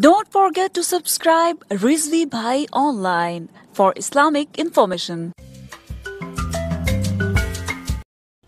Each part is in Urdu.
Don't forget to subscribe Rizvi Bhai Online for Islamic information.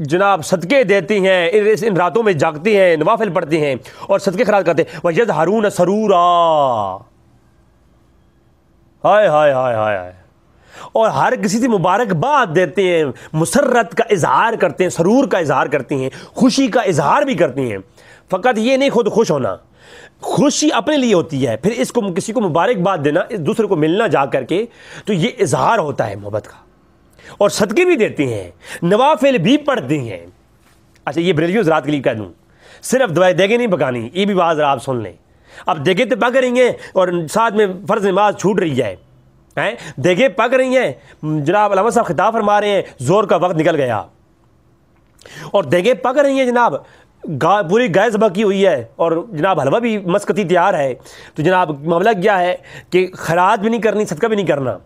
جناب صدقے دیتی ہیں، ان راتوں میں جاگتی ہیں، نوافل پڑھتی ہیں اور صدقے خراج کرتے ہیں، وَيَظْهَرُونَ سَرُورًا، ہائے ہائے ہائے ہائے ہائے، اور ہر کسی سے مبارکباد دیتے ہیں، مسرت کا اظہار کرتے ہیں، سرور کا اظہار کرتی ہیں، خوشی کا اظہار بھی کرتی ہیں۔ فقط یہ نہیں خود خوش ہونا، خوشی اپنے لیے ہوتی ہے، پھر اس کو کسی کو مبارکباد دینا، دوسرے کو ملنا جا کر کے، تو یہ اظہار ہوتا ہے محبت کا۔ اور صدقے بھی دیتے ہیں، نوافل بھی پڑھتے ہیں۔ اچھا یہ بریلوی حضرات کے لیے کہہ دوں، صرف دعائیں دیگیں نہیں پکانی، یہ بھی بات آپ سن لیں۔ اب دیگیں تو پک رہی ہیں اور ساتھ میں فرض نماز چھوٹ رہی ہے، دیگیں پک رہی ہیں، جناب علامہ صاحب خطاب فرما رہے ہیں زور کا وقت نکل گیا، اور دیگیں پک رہی ہیں، جناب پوری گائے ذبح کی ہوئی ہے، اور جناب حلوہ بھی مسکتی تیار ہے، تو جناب معاملہ کیا ہے کہ خیرات بھی نہیں کرنی، صدقہ بھی نہیں کرنا،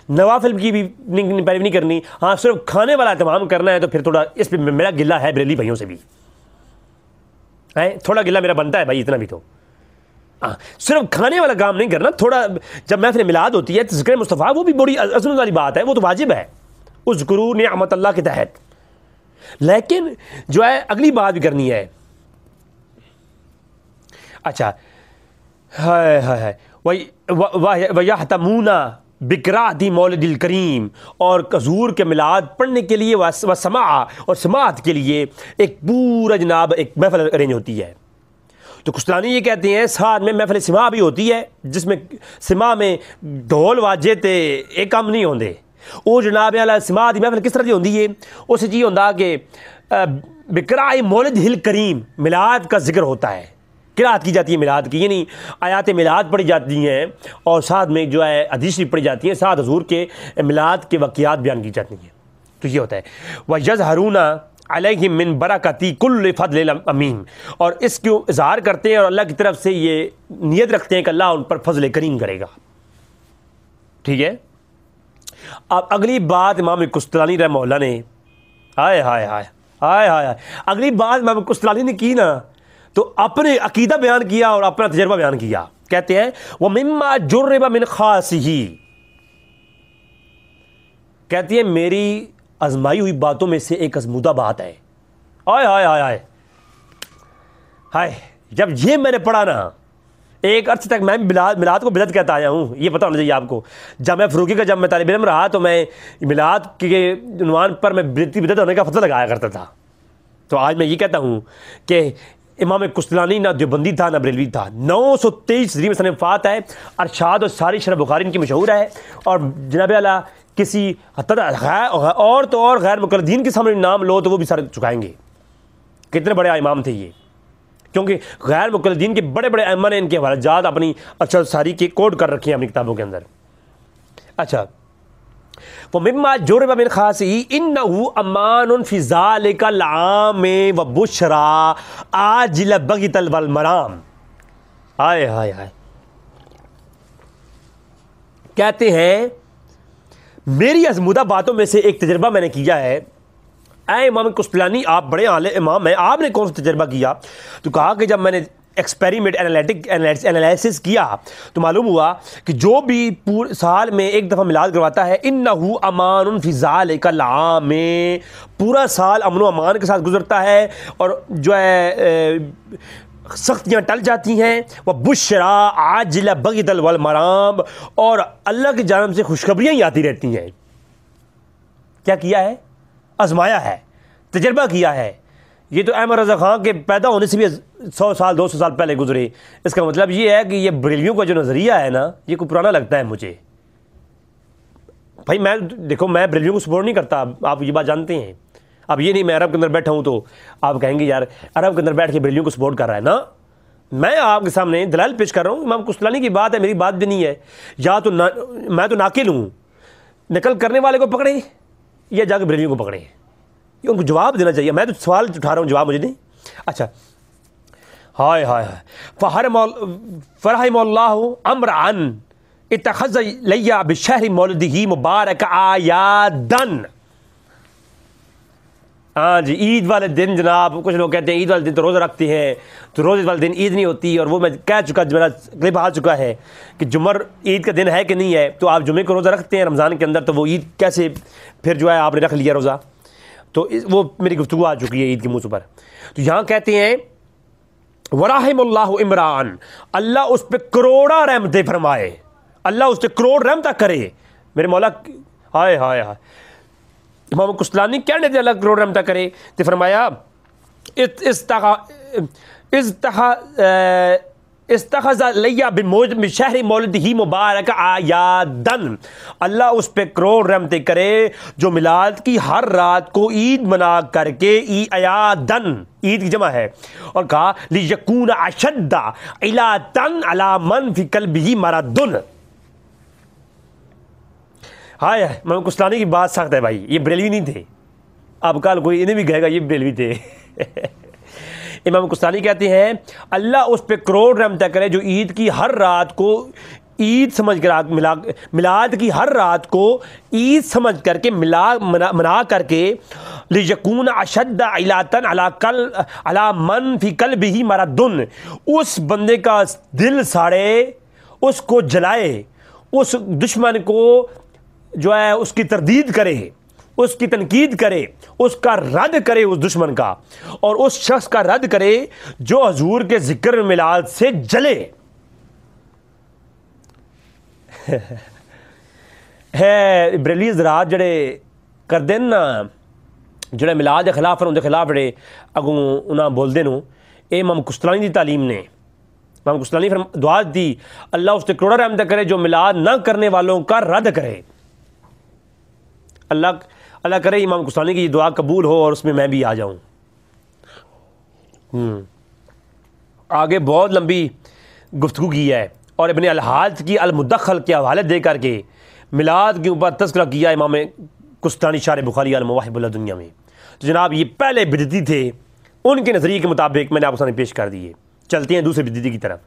نوافل کی بھی پیروی نہیں کرنی، ہاں صرف کھانے والا اہتمام کرنا ہے، تو پھر تھوڑا اس پہ میرا گلہ ہے بریلی بھائیوں سے بھی، تھوڑا گلہ میرا بنتا ہے بھائی، اتنا بھی تو صرف کھانے والا کام نہیں کرنا، تھوڑا جب محفل میلاد ہوتی ہے ذکر مصطفیٰ، وہ بھی بڑی عظمت والی بات ہے، وہ تو واجب ہے اذکروا نعمت اللہ کے تحت، لیکن جو ہے اگلی بات بھی کرنی ہے۔ اچھا ہائے ہائے وَيَحْتَمُونَ بِقِرَاءَةِ مولد الکریم، اور حضور کے میلاد پڑھنے کے لیے وسماع اور سماعت کے لیے ایک پورا جناب ایک محفل ارینج ہوتی ہے۔ تو کشتلانی یہ کہتے ہیں ساتھ میں محفل سماع بھی ہوتی ہے، جس میں سماع میں ڈھول واجے تے ایک کام نہیں ہوندے، وہ جناب والا سماع دی محفل کس طرح دی ہوندی ہے، اس سے یہ ہوندا کہ بقراء مولد الکریم، میلاد کا ذکر ہوتا ہے، قرات کی جاتی ہے میلاد کی، یعنی آیات میلاد پڑھی جاتی ہیں، اور ساتھ میں جو ہے حدیث بھی پڑھی جاتی ہیں، ساتھ حضور کے میلاد کے واقعات بیان کی جاتی ہیں، تو یہ ہوتا ہے۔ وَيَظْهَرُونَ عَلَيْهِمْ مِنْ بَرَكَةِ كُلِّ فَضْلٍ امین، اور اس کو اظہار کرتے ہیں اور اللہ کی طرف سے یہ نیت رکھتے ہیں کہ اللہ ان پر فضل کریم کرے گا، ٹھیک ہے۔ اب اگلی بات امام کشتلانی رحمہ اللہ نے، ہائے ہائے ہائے ہائے ہائے، اگلی بات امام کشتلانی نے کی نا، تو اپنے عقیدہ بیان کیا اور اپنا تجربہ بیان کیا، کہتے ہیں وَمِمَّا جُرِّبَ مِنْ خَاصِهِ، کہتی ہے میری آزمائی ہوئی باتوں میں سے ایک ازمودہ بات ہے، ہائے ہائے ہائے ہائے ہائے، جب یہ میں نے پڑھا نا، ایک عرصے تک میں میلاد کو بدعت کہتا آیا ہوں، یہ پتہ ہونا چاہیے آپ کو، جب میں فروغی کا جب میں طالب علم رہا تو میں میلاد کے عنوان پر میں بدعت ہونے کا فتویٰ لگایا کرتا تھا، تو آج میں یہ کہتا ہوں کہ امام کشتلانی نہ دیوبندی تھا نہ بریلوی تھا، 923 ہجری میں سن وفات ہے، ارشاد اور ساری شرح بخاری ان کی مشہور ہے، اور جناب اعلیٰ کسی اور تو اور غیر مقلدین کے سامنے نام لو تو وہ بھی سر چکائیں گے، کتنے بڑے امام تھے یہ، کیونکہ غیر مقلدین کے بڑے بڑے ائمہ نے ان کے حوالہ جات اپنی ارشاد ساری کے کوڈ کر رکھے ہیں اپنی کتابوں کے اندر۔ اچھا وَمِمَّا جُرِّبَ مِنْ خَاصِهِ إِنَّهُ أَمَانٌ فِي ذَلِكَ الْعَامِ وَبُشْرَى عَاجِلَ بَغْتَ وَالْمَرَامِ، ہائے ہائے ہائے، کہتے ہیں میری ازمودہ باتوں میں سے ایک تجربہ میں نے کیا ہے، اے امام کشتلانی آپ بڑے عالم امام ہیں، آپ نے کون سا تجربہ کیا؟ تو کہا کہ جب میں نے ایکسپیریمنٹ انالیسس کیا تو معلوم ہوا کہ جو بھی پورے سال میں ایک دفعہ میلاد کرواتا ہے، انہو امان فی ذالک العام، پورا سال امن و امان کے ساتھ گزرتا ہے، اور جو ہے سختیاں ٹل جاتی ہیں، وہ بشرا عاجل بغت والمرام، اور اللہ کی جانب سے خوشخبریاں ہی آتی رہتی ہیں۔ کیا کیا ہے؟ آزمایا ہے، تجربہ کیا ہے۔ یہ تو احمد رضا خان کے پیدا ہونے سے بھی 100 سال 200 سال پہلے گزرے، اس کا مطلب یہ ہے کہ یہ بریلویوں کا جو نظریہ ہے نا، یہ کوئی پرانا لگتا ہے مجھے بھائی۔ میں دیکھو میں بریلویوں کو سپورٹ نہیں کرتا، آپ یہ بات جانتے ہیں، اب یہ نہیں میں عرب کے اندر بیٹھا ہوں تو آپ کہیں گے یار عرب کے اندر بیٹھ کے بریلویوں کو سپورٹ کر رہا ہے نا، میں آپ کے سامنے دلائل پیش کر رہا ہوں، امام کشتلانی کی بات ہے، میری بات بھی نہیں ہے، یا تو میں تو ناقل ہوں، نقل کرنے والے کو پکڑیں یا جا کے بریلویوں کو پکڑیں، یہ ان کو جواب دینا چاہیے، میں تو سوال اٹھا رہا ہوں، جواب مجھے نہیں۔ اچھا ہائے ہائے فرحم اللہ امرا اتخذ لیا بشہر مولدہ مبارک آیادن، ہاں جی عید والے دن جناب کچھ لوگ کہتے ہیں عید والے دن تو روزہ رکھتے ہیں، تو روزے والے دن عید نہیں ہوتی، اور وہ میں کہہ چکا، میرا کلپ آ چکا ہے کہ جمعہ عید کا دن ہے کہ نہیں ہے، تو آپ جمعے کو روزہ رکھتے ہیں رمضان کے اندر، تو وہ عید کیسے پھر جو ہے آپ نے رکھ لیا روزہ؟ تو وہ میری گفتگو آ چکی ہے عید کے موضوع پر. تو یہاں کہتے ہیں ورحم اللہ عمران, اللہ اس پہ کروڑا رحمتیں فرمائے, اللہ اس پہ کروڑ رحمتیں کرے. میرے مولا ہائے ہائے ہائے, امام کستلانی کہنے تھے اللہ کروڑ رحمتیں کرے, تو فرمایا استخذ لیا بشہر مولد ہی مبارک آیادن, اللہ اس پہ کروڑ رحمتیں کرے جو میلاد کی ہر رات کو عید منا کر کے, ایادن عید کی جمع ہے, اور کہا لیکون اشد علاتن علی من فی قلبہ مرض. ہائے امام کستلانی کی بات سخت ہے بھائی, یہ بریلوی نہیں تھے, اب کل کوئی انہیں بھی کہے گا یہ بریلوی تھے. امام کستلانی کہتے ہیں اللہ اس پہ کروڑ رحمتیں کرے جو عید کی ہر رات کو عید سمجھ کر میلاد کی ہر رات کو عید سمجھ کر کے منا کر کے لیکون اشد علاتن علی من فی قلبہ مرض, اس بندے کا دل ساڑے, اس کو جلائے, اس دشمن کو جو ہے اس کی تردید کرے, اس کی تنقید کرے, اس کا رد کرے اس دشمن کا, اور اس شخص کا رد کرے جو حضور کے ذکر میلاد سے جلے. ہے بریلوی حضرات جڑے کردے نا, جڑے میلاد کے خلاف ہیں, ان کے خلاف جڑے اگوں انہاں بولدے نو, اے امام کستلانی دی تعلیم نے. امام کستلانی دعا دی اللہ اس تے کروڑا رحمت کرے جو میلاد نہ کرنے والوں کا رد کرے. اللہ کرے امام کستلانی کی یہ دعا قبول ہو اور اس میں بھی آ جاؤں. آگے بہت لمبی گفتگو کی ہے, اور ابن الحاج کی المدخل کے حوالے دے کر کے میلاد کے اوپر تذکرہ کیا امام کستلانی شارح بخاری المواہب اللہ دنیا میں. تو جناب یہ پہلے بدعتی تھے, ان کے نظریے کے مطابق میں نے آپ کو سامنے پیش کر دیے. چلتے ہیں دوسرے بدعتی کی طرف.